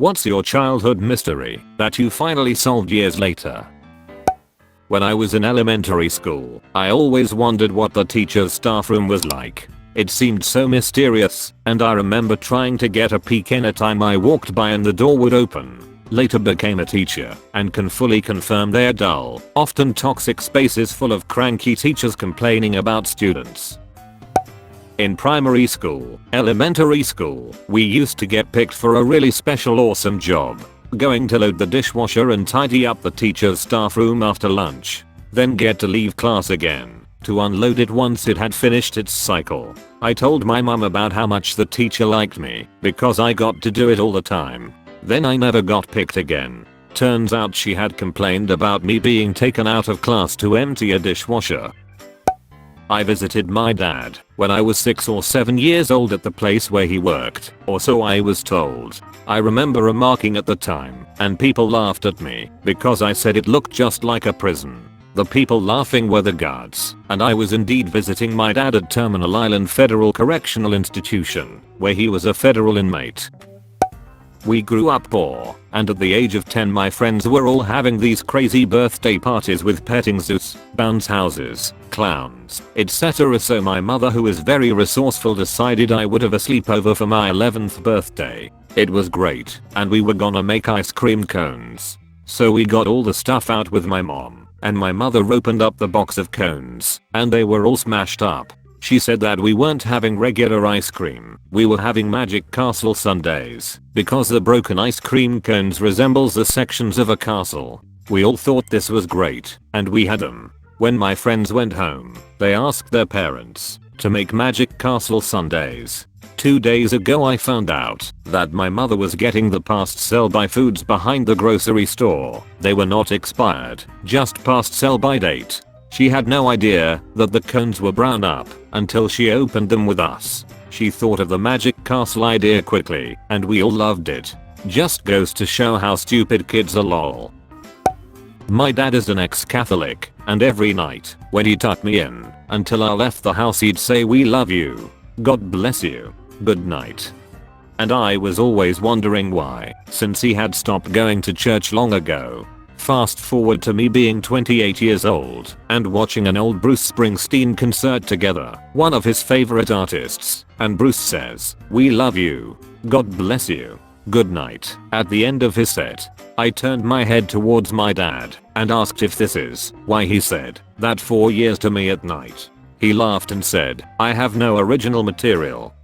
What's your childhood mystery that you finally solved years later? When I was in elementary school, I always wondered what the teacher's staff room was like. It seemed so mysterious, and I remember trying to get a peek anytime I walked by and the door would open. Later became a teacher and can fully confirm they're dull, often toxic spaces full of cranky teachers complaining about students. In primary school, elementary school, we used to get picked for a really special awesome job. Going to load the dishwasher and tidy up the teacher's staff room after lunch. Then get to leave class again to unload it once it had finished its cycle. I told my mum about how much the teacher liked me because I got to do it all the time. Then I never got picked again. Turns out she had complained about me being taken out of class to empty a dishwasher. I visited my dad when I was 6 or 7 years old at the place where he worked, or so I was told. I remember remarking at the time, and people laughed at me because I said it looked just like a prison. The people laughing were the guards, and I was indeed visiting my dad at Terminal Island Federal Correctional Institution, where he was a federal inmate. We grew up poor, and at the age of 10 my friends were all having these crazy birthday parties with petting zoos, bounce houses, clowns, etc. So my mother, who is very resourceful, decided I would have a sleepover for my 11th birthday. It was great, and we were gonna make ice cream cones. So we got all the stuff out with my mom, and my mother opened up the box of cones, and they were all smashed up. She said that we weren't having regular ice cream, we were having Magic Castle sundaes, because the broken ice cream cones resembles the sections of a castle. We all thought this was great, and we had them. When my friends went home, they asked their parents to make Magic Castle sundaes. 2 days ago I found out that my mother was getting the past sell-by foods behind the grocery store. They were not expired, just past sell-by date. She had no idea that the cones were brown up until she opened them with us. She thought of the Magic Castle idea quickly, and we all loved it. Just goes to show how stupid kids are, lol. My dad is an ex-Catholic, and every night, when he tucked me in, until I left the house he'd say, "We love you. God bless you. Good night." And I was always wondering why, since he had stopped going to church long ago. Fast forward to me being 28 years old and watching an old Bruce Springsteen concert together, one of his favorite artists, and Bruce says, "We love you. God bless you. Good night." At the end of his set, I turned my head towards my dad and asked if this is why he said that 4 years to me at night. He laughed and said, "I have no original material."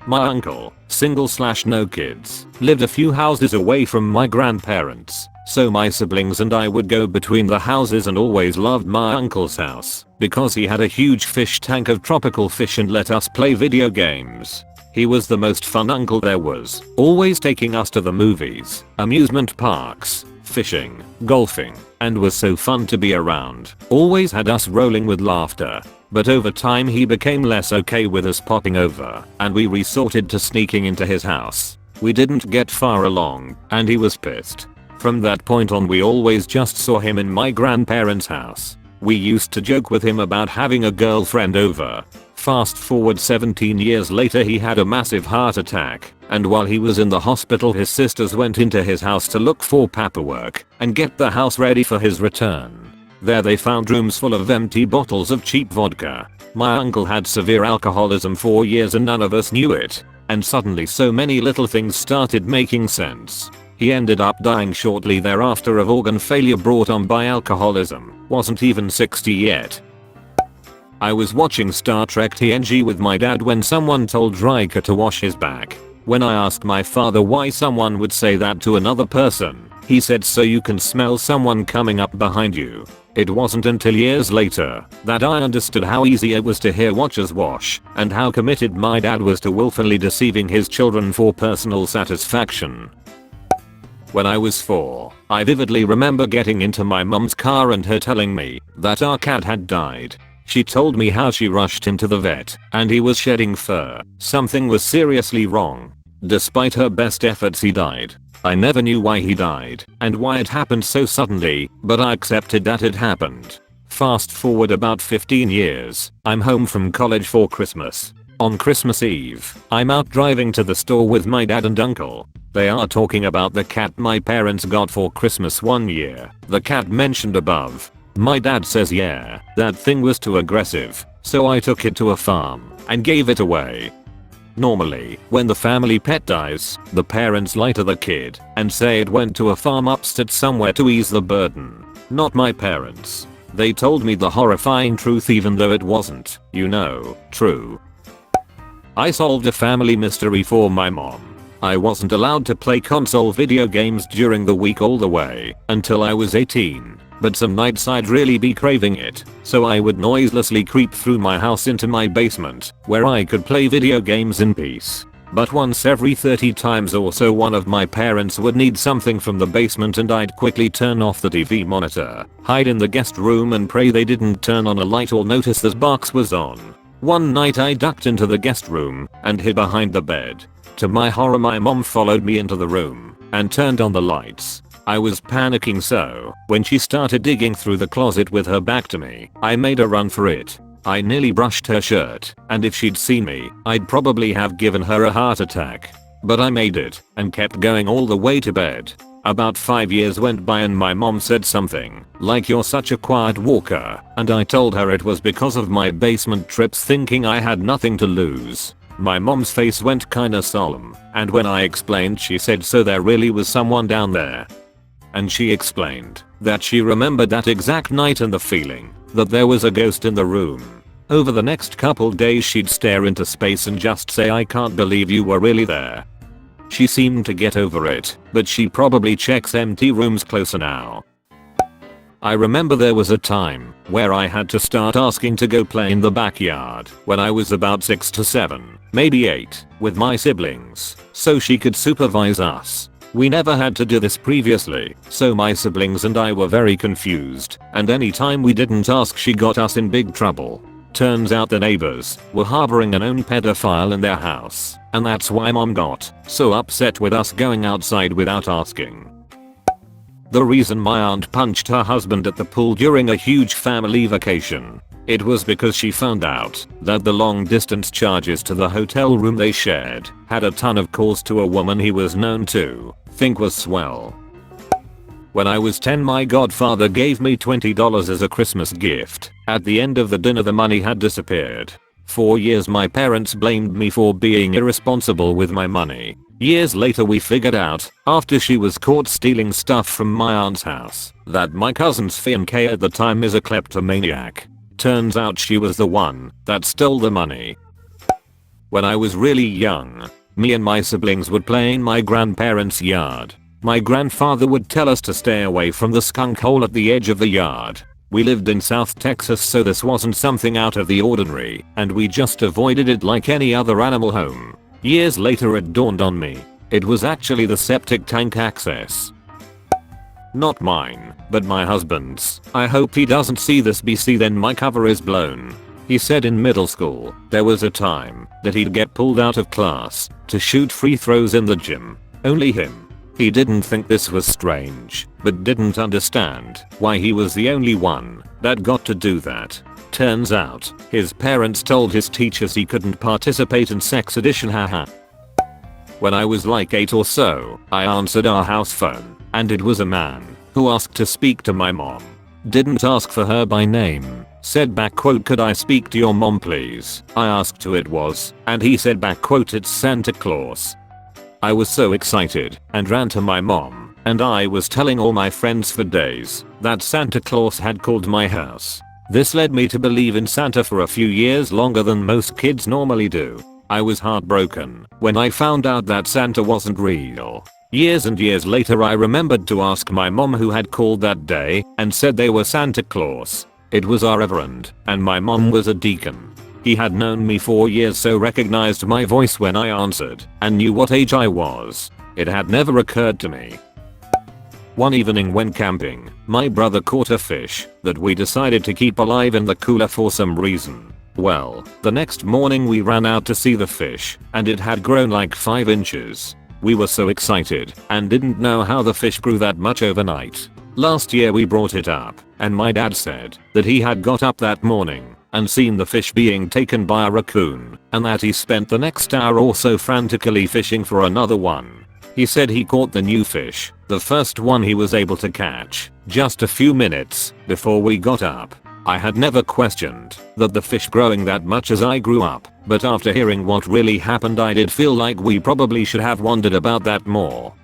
My uncle, single/no kids, lived a few houses away from my grandparents. So my siblings and I would go between the houses and always loved my uncle's house because he had a huge fish tank of tropical fish and let us play video games. He was the most fun uncle there was, always taking us to the movies, amusement parks, fishing, golfing, and was so fun to be around. Always had us rolling with laughter. But over time he became less okay with us popping over, and we resorted to sneaking into his house. We didn't get far along, and he was pissed. From that point on we always just saw him in my grandparents' house. We used to joke with him about having a girlfriend over. Fast forward 17 years later, he had a massive heart attack, and while he was in the hospital his sisters went into his house to look for paperwork and get the house ready for his return. There they found rooms full of empty bottles of cheap vodka. My uncle had severe alcoholism for years and none of us knew it, and suddenly so many little things started making sense. He ended up dying shortly thereafter of organ failure brought on by alcoholism. Wasn't even 60 yet. I was watching Star Trek TNG with my dad when someone told Riker to wash his back. When I asked my father why someone would say that to another person, he said, "So you can smell someone coming up behind you." It wasn't until years later that I understood how easy it was to hear watchers wash and how committed my dad was to willfully deceiving his children for personal satisfaction. When I was 4, I vividly remember getting into my mum's car and her telling me that our cat had died. She told me how she rushed him to the vet and he was shedding fur. Something was seriously wrong. Despite her best efforts he died. I never knew why he died and why it happened so suddenly, but I accepted that it happened. Fast forward about 15 years, I'm home from college for Christmas. On Christmas Eve, I'm out driving to the store with my dad and uncle. They are talking about the cat my parents got for Christmas one year, the cat mentioned above. My dad says yeah, that thing was too aggressive, so I took it to a farm and gave it away. Normally, when the family pet dies, the parents lie to the kid and say it went to a farm upstate somewhere to ease the burden. Not my parents. They told me the horrifying truth even though it wasn't, true. I solved a family mystery for my mom. I wasn't allowed to play console video games during the week all the way until I was 18, but some nights I'd really be craving it, so I would noiselessly creep through my house into my basement, where I could play video games in peace. But once every 30 times or so one of my parents would need something from the basement and I'd quickly turn off the TV monitor, hide in the guest room and pray they didn't turn on a light or notice the box was on. One night I ducked into the guest room and hid behind the bed. To my horror my mom followed me into the room and turned on the lights. I was panicking, so when she started digging through the closet with her back to me, I made a run for it. I nearly brushed her shirt, and if she'd seen me, I'd probably have given her a heart attack. But I made it and kept going all the way to bed. About 5 years went by and my mom said something like, "You're such a quiet walker," and I told her it was because of my basement trips, thinking I had nothing to lose. My mom's face went kinda solemn, and when I explained she said, "So there really was someone down there?" And she explained that she remembered that exact night and the feeling that there was a ghost in the room. Over the next couple days she'd stare into space and just say, "I can't believe you were really there." She seemed to get over it, but she probably checks empty rooms closer now. I remember there was a time where I had to start asking to go play in the backyard when I was about 6 to 7, maybe 8, with my siblings, so she could supervise us. We never had to do this previously, so my siblings and I were very confused, and anytime we didn't ask she got us in big trouble. Turns out the neighbors were harboring a known pedophile in their house, and that's why mom got so upset with us going outside without asking. The reason my aunt punched her husband at the pool during a huge family vacation, it was because she found out that the long distance charges to the hotel room they shared had a ton of calls to a woman he was known to think was swell. When I was 10, my godfather gave me $20 as a Christmas gift. At the end of the dinner the money had disappeared. For years my parents blamed me for being irresponsible with my money. Years later we figured out, after she was caught stealing stuff from my aunt's house, that my cousin's fiancé at the time is a kleptomaniac. Turns out she was the one that stole the money. When I was really young, me and my siblings would play in my grandparents' yard. My grandfather would tell us to stay away from the skunk hole at the edge of the yard. We lived in South Texas, so this wasn't something out of the ordinary, and we just avoided it like any other animal home. Years later it dawned on me. It was actually the septic tank access. Not mine, but my husband's. I hope he doesn't see this BC, then my cover is blown. He said in middle school, there was a time that he'd get pulled out of class to shoot free throws in the gym. Only him. He didn't think this was strange, but didn't understand why he was the only one that got to do that. Turns out, his parents told his teachers he couldn't participate in sex edition, haha. When I was like 8 or so, I answered our house phone, and it was a man who asked to speak to my mom. Didn't ask for her by name. Said back quote, "Could I speak to your mom please?" I asked who it was, and he said back quote, "It's Santa Claus." I was so excited and ran to my mom, and I was telling all my friends for days that Santa Claus had called my house. This led me to believe in Santa for a few years longer than most kids normally do. I was heartbroken when I found out that Santa wasn't real. Years and years later I remembered to ask my mom who had called that day and said they were Santa Claus. It was our reverend, and my mom was a deacon. He had known me for years, so recognized my voice when I answered and knew what age I was. It had never occurred to me. One evening when camping, my brother caught a fish that we decided to keep alive in the cooler for some reason. Well, the next morning we ran out to see the fish, and it had grown like 5 inches. We were so excited and didn't know how the fish grew that much overnight. Last year we brought it up, and my dad said that he had got up that morning and seen the fish being taken by a raccoon, and that he spent the next hour or so frantically fishing for another one. He said he caught the new fish, the first one he was able to catch, just a few minutes before we got up. I had never questioned that the fish growing that much as I grew up, but after hearing what really happened I did feel like we probably should have wondered about that more.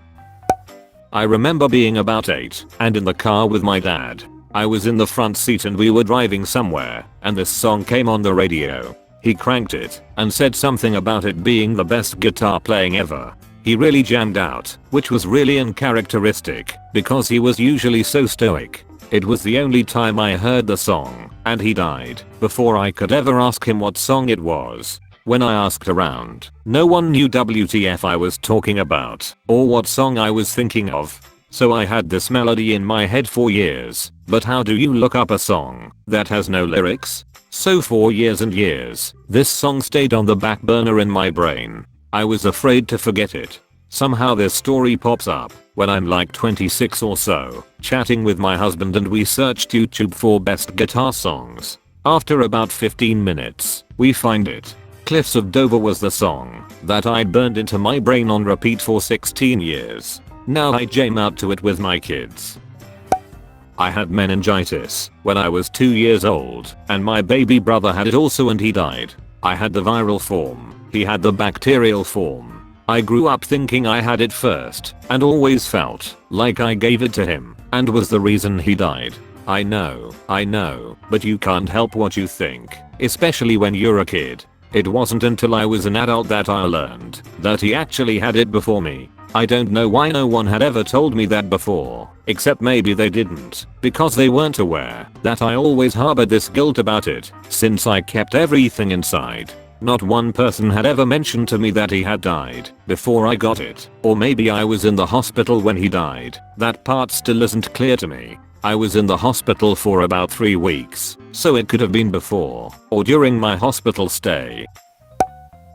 I remember being about 8 and in the car with my dad. I was in the front seat and we were driving somewhere and this song came on the radio. He cranked it and said something about it being the best guitar playing ever. He really jammed out, which was really uncharacteristic because he was usually so stoic. It was the only time I heard the song, and he died before I could ever ask him what song it was. When I asked around, no one knew WTF I was talking about or what song I was thinking of. So I had this melody in my head for years, but how do you look up a song that has no lyrics? So for years and years, this song stayed on the back burner in my brain. I was afraid to forget it. Somehow this story pops up when I'm like 26 or so, chatting with my husband and we searched YouTube for best guitar songs. After about 15 minutes, we find it. Cliffs of Dover was the song that I'd burned into my brain on repeat for 16 years. Now I jam out to it with my kids. I had meningitis when I was 2 years old and my baby brother had it also and he died. I had the viral form. He had the bacterial form. I grew up thinking I had it first and always felt like I gave it to him and was the reason he died. I know, but you can't help what you think, especially when you're a kid. It wasn't until I was an adult that I learned that he actually had it before me. I don't know why no one had ever told me that before, except maybe they didn't, because they weren't aware that I always harbored this guilt about it since I kept everything inside. Not one person had ever mentioned to me that he had died before I got it, or maybe I was in the hospital when he died. That part still isn't clear to me. I was in the hospital for about 3 weeks, so it could have been before or during my hospital stay.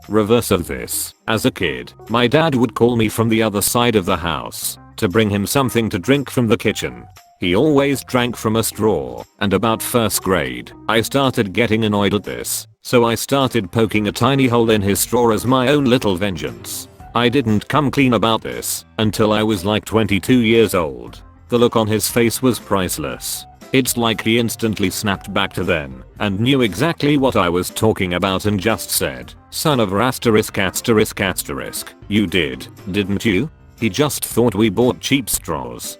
Reverse of this. As a kid, my dad would call me from the other side of the house to bring him something to drink from the kitchen. He always drank from a straw, and about first grade, I started getting annoyed at this, so I started poking a tiny hole in his straw as my own little vengeance. I didn't come clean about this until I was like 22 years old. The look on his face was priceless. It's like he instantly snapped back to then and knew exactly what I was talking about and just said, "Son of asterisk asterisk asterisk, you did, didn't you?" He just thought we bought cheap straws.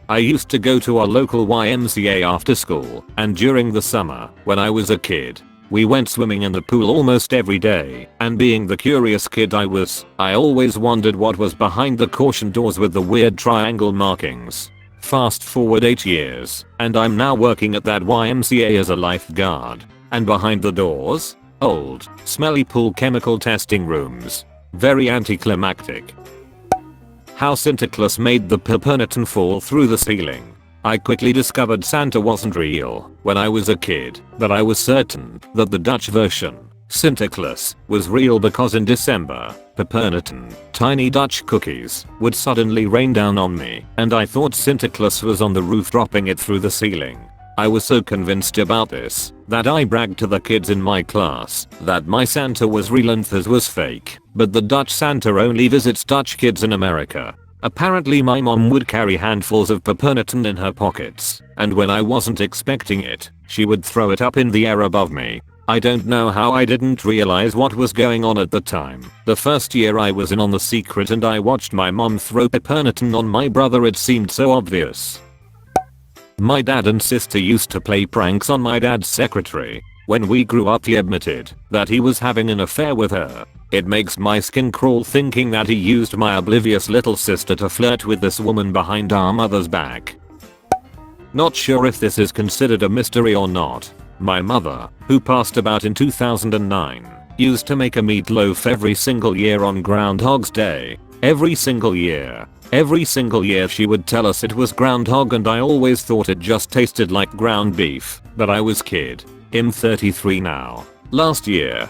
I used to go to our local YMCA after school, and during the summer, when I was a kid, we went swimming in the pool almost every day, and being the curious kid I was, I always wondered what was behind the caution doors with the weird triangle markings. Fast forward 8 years, and I'm now working at that YMCA as a lifeguard, and behind the doors, old, smelly pool chemical testing rooms. Very anticlimactic. How Santa Claus made the Pepperniton fall through the ceiling. I quickly discovered Santa wasn't real when I was a kid, but I was certain that the Dutch version, Santa Claus, was real because in December, Pepperniton, tiny Dutch cookies, would suddenly rain down on me, and I thought Santa Claus was on the roof dropping it through the ceiling. I was so convinced about this that I bragged to the kids in my class that my Santa was real and theirs was fake, but the Dutch Santa only visits Dutch kids in America. Apparently my mom would carry handfuls of Pepperniton in her pockets, and when I wasn't expecting it, she would throw it up in the air above me. I don't know how I didn't realize what was going on at the time. The first year I was in on the secret and I watched my mom throw Pepperniton on my brother, it seemed so obvious. My dad and sister used to play pranks on my dad's secretary. When we grew up he admitted that he was having an affair with her. It makes my skin crawl thinking that he used my oblivious little sister to flirt with this woman behind our mother's back. Not sure if this is considered a mystery or not. My mother, who passed about in 2009, used to make a meatloaf every single year on Groundhog's Day. Every single year. Every single year she would tell us it was groundhog and I always thought it just tasted like ground beef, but I was kid. I'm 33 now. Last year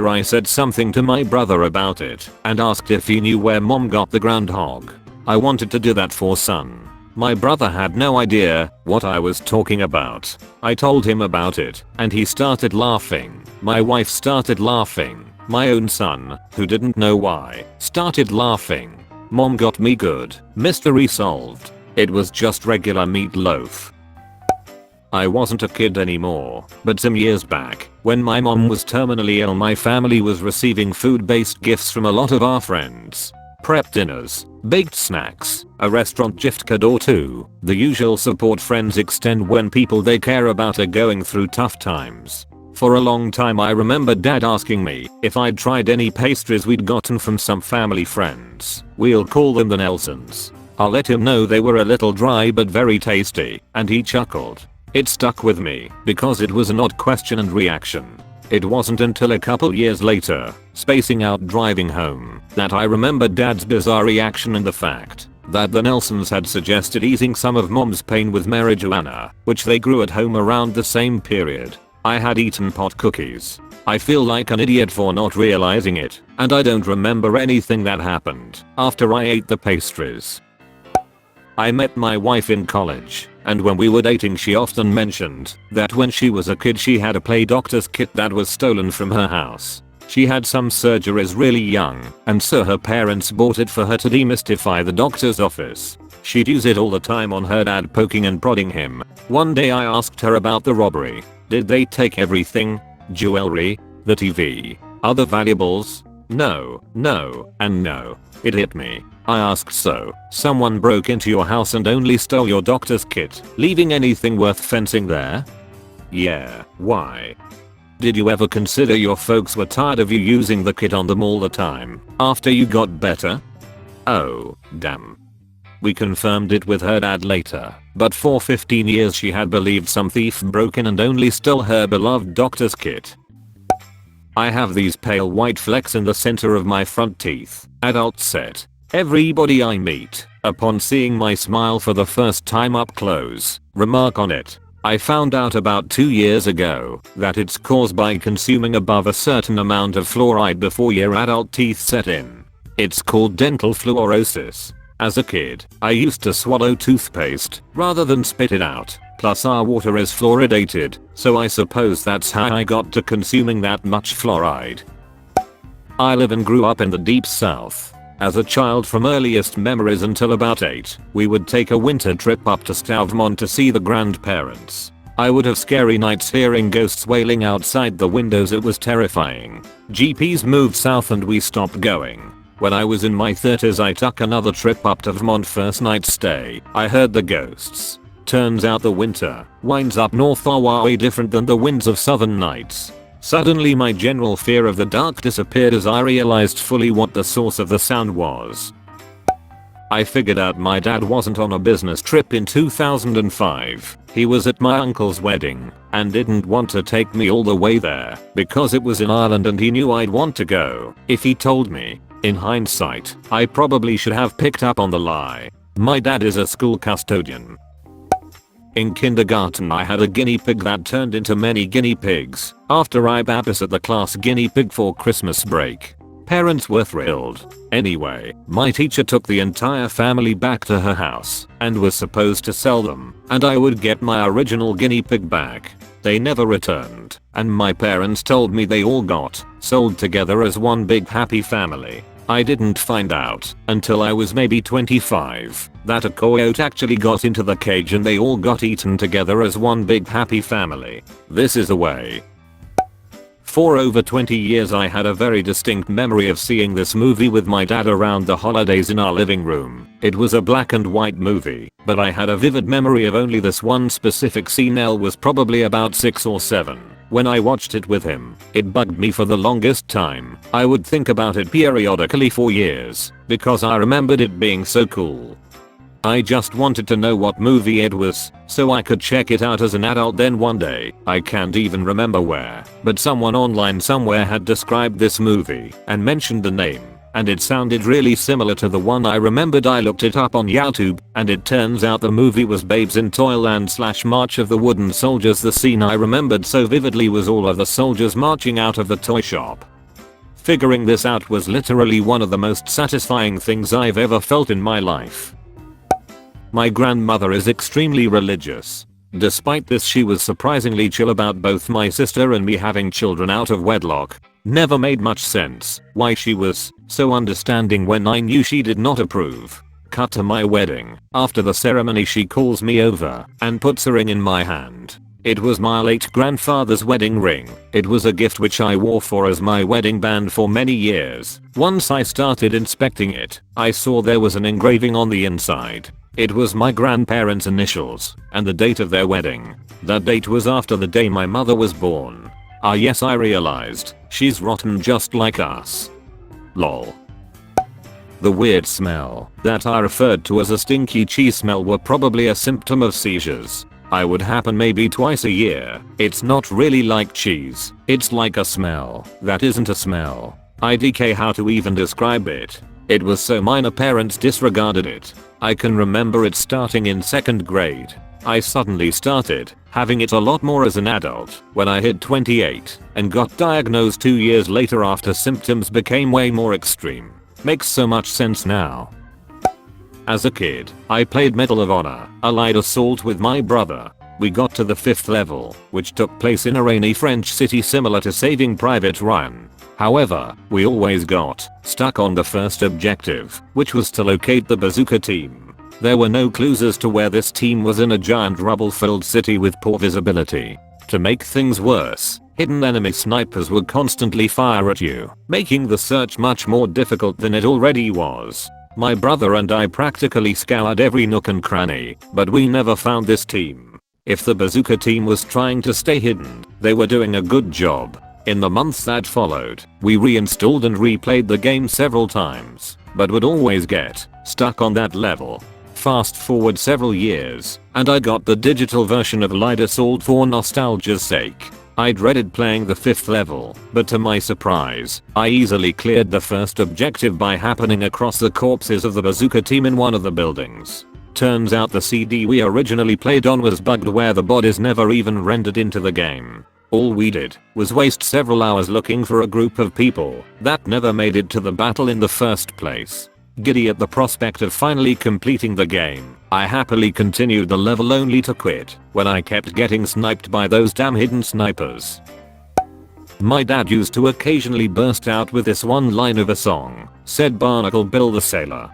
I said something to my brother about it and asked if he knew where mom got the groundhog. I wanted to do that for son. My brother had no idea what I was talking about. I told him about it and he started laughing. My wife started laughing. My own son, who didn't know why, started laughing. Mom got me good. Mystery solved. It was just regular meatloaf. I wasn't a kid anymore, but some years back, when my mom was terminally ill, my family was receiving food-based gifts from a lot of our friends. Prep dinners, baked snacks, a restaurant gift card or two, the usual support friends extend when people they care about are going through tough times. For a long time I remember dad asking me if I'd tried any pastries we'd gotten from some family friends. We'll call them the Nelsons. I'll let him know they were a little dry but very tasty, and he chuckled. It stuck with me because it was an odd question and reaction. It wasn't until a couple years later, spacing out driving home, that I remembered dad's bizarre reaction and the fact that the Nelsons had suggested easing some of mom's pain with marijuana, which they grew at home around the same period. I had eaten pot cookies. I feel like an idiot for not realizing it, and I don't remember anything that happened after I ate the pastries. I met my wife in college, and when we were dating she often mentioned that when she was a kid she had a play doctor's kit that was stolen from her house. She had some surgeries really young, and so her parents bought it for her to demystify the doctor's office. She'd use it all the time on her dad poking and prodding him. One day I asked her about the robbery. Did they take everything? Jewelry? The TV? Other valuables? No, and no. It hit me. I asked, so someone broke into your house and only stole your doctor's kit, leaving anything worth fencing there? Yeah, why? Did you ever consider your folks were tired of you using the kit on them all the time after you got better? Oh, damn. We confirmed it with her dad later, but for 15 years she had believed some thief broke in and only stole her beloved doctor's kit. I have these pale white flecks in the center of my front teeth. Adult set. Everybody I meet, upon seeing my smile for the first time up close, remark on it. I found out about 2 years ago that it's caused by consuming above a certain amount of fluoride before your adult teeth set in. It's called dental fluorosis. As a kid, I used to swallow toothpaste rather than spit it out. Plus our water is fluoridated, so I suppose that's how I got to consuming that much fluoride. I live and grew up in the deep south. As a child from earliest memories until about 8, we would take a winter trip up to Stourmont to see the grandparents. I would have scary nights hearing ghosts wailing outside the windows. It was terrifying. GPs moved south and we stopped going. When I was in my 30s I took another trip up to Vermont. First night stay, I heard the ghosts. Turns out the winter winds up north are way different than the winds of southern nights. Suddenly my general fear of the dark disappeared as I realized fully what the source of the sound was. I figured out my dad wasn't on a business trip in 2005. He was at my uncle's wedding and didn't want to take me all the way there because it was in Ireland and he knew I'd want to go if he told me. In hindsight, I probably should have picked up on the lie. My dad is a school custodian. In kindergarten I had a guinea pig that turned into many guinea pigs after I babysat the class guinea pig for Christmas break. Parents were thrilled. Anyway, my teacher took the entire family back to her house and was supposed to sell them, and I would get my original guinea pig back. They never returned, and my parents told me they all got sold together as one big happy family. I didn't find out until I was maybe 25 that a coyote actually got into the cage and they all got eaten together as one big happy family. This is the way. For over 20 years I had a very distinct memory of seeing this movie with my dad around the holidays in our living room. It was a black and white movie, but I had a vivid memory of only this one specific scene. Elle was probably about 6 or 7. When I watched it with him, it bugged me for the longest time. I would think about it periodically for years, because I remembered it being so cool. I just wanted to know what movie it was, so I could check it out as an adult. Then one day, I can't even remember where, but someone online somewhere had described this movie and mentioned the name, and it sounded really similar to the one I remembered. I looked it up on YouTube, and it turns out the movie was Babes in Toyland / March of the Wooden Soldiers. The scene I remembered so vividly was all of the soldiers marching out of the toy shop. Figuring this out was literally one of the most satisfying things I've ever felt in my life. My grandmother is extremely religious. Despite this, she was surprisingly chill about both my sister and me having children out of wedlock. Never made much sense why she was so understanding when I knew she did not approve. Cut to my wedding. After the ceremony, she calls me over and puts a ring in my hand. It was my late grandfather's wedding ring. It was a gift which I wore for as my wedding band for many years. Once I started inspecting it, I saw there was an engraving on the inside. It was my grandparents' initials and the date of their wedding. That date was after the day my mother was born. Ah yes, I realized. She's rotten just like us. Lol. The weird smell that I referred to as a stinky cheese smell were probably a symptom of seizures. I would happen maybe twice a year. It's not really like cheese. It's like a smell that isn't a smell. IDK how to even describe it. It was so minor parents disregarded it. I can remember it starting in 2nd grade. I suddenly started having it a lot more as an adult when I hit 28 and got diagnosed 2 years later after symptoms became way more extreme. Makes so much sense now. As a kid, I played Medal of Honor, Allied Assault with my brother. We got to the 5th level, which took place in a rainy French city similar to Saving Private Ryan. However, we always got stuck on the first objective, which was to locate the bazooka team. There were no clues as to where this team was in a giant rubble-filled city with poor visibility. To make things worse, hidden enemy snipers would constantly fire at you, making the search much more difficult than it already was. My brother and I practically scoured every nook and cranny, but we never found this team. If the bazooka team was trying to stay hidden, they were doing a good job. In the months that followed, we reinstalled and replayed the game several times, but would always get stuck on that level. Fast forward several years, and I got the digital version of Allied Assault for nostalgia's sake. I dreaded playing the 5th level, but to my surprise, I easily cleared the first objective by happening across the corpses of the bazooka team in one of the buildings. Turns out the CD we originally played on was bugged where the bodies never even rendered into the game. All we did was waste several hours looking for a group of people that never made it to the battle in the first place. Giddy at the prospect of finally completing the game, I happily continued the level only to quit when I kept getting sniped by those damn hidden snipers. My dad used to occasionally burst out with this one line of a song, said Barnacle Bill the Sailor.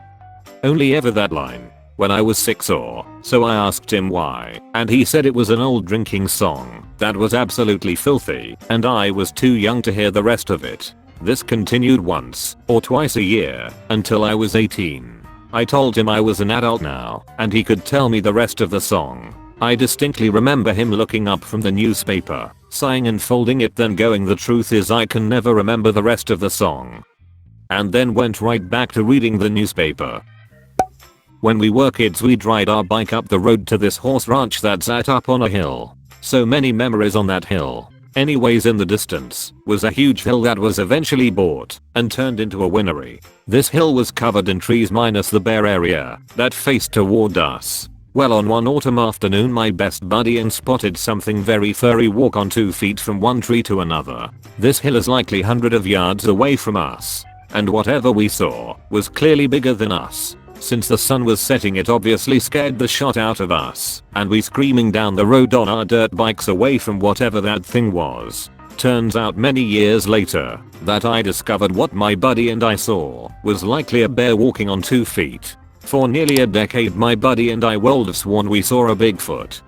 Only ever that line. When I was 6 or so I asked him why, and he said it was an old drinking song that was absolutely filthy, and I was too young to hear the rest of it. This continued once or twice a year until I was 18. I told him I was an adult now and he could tell me the rest of the song. I distinctly remember him looking up from the newspaper, sighing and folding it, then going, "The truth is I can never remember the rest of the song." And then went right back to reading the newspaper. When we were kids, we'd ride our bike up the road to this horse ranch that sat up on a hill. So many memories on that hill. Anyways, in the distance was a huge hill that was eventually bought and turned into a winery. This hill was covered in trees minus the bare area that faced toward us. Well, on one autumn afternoon, my best buddy and spotted something very furry walk on 2 feet from one tree to another. This hill is likely hundreds of yards away from us, and whatever we saw was clearly bigger than us. Since the sun was setting, it obviously scared the shot out of us, and we screaming down the road on our dirt bikes away from whatever that thing was. Turns out many years later that I discovered what my buddy and I saw was likely a bear walking on 2 feet. For nearly a decade, my buddy and I would have sworn we saw a Bigfoot.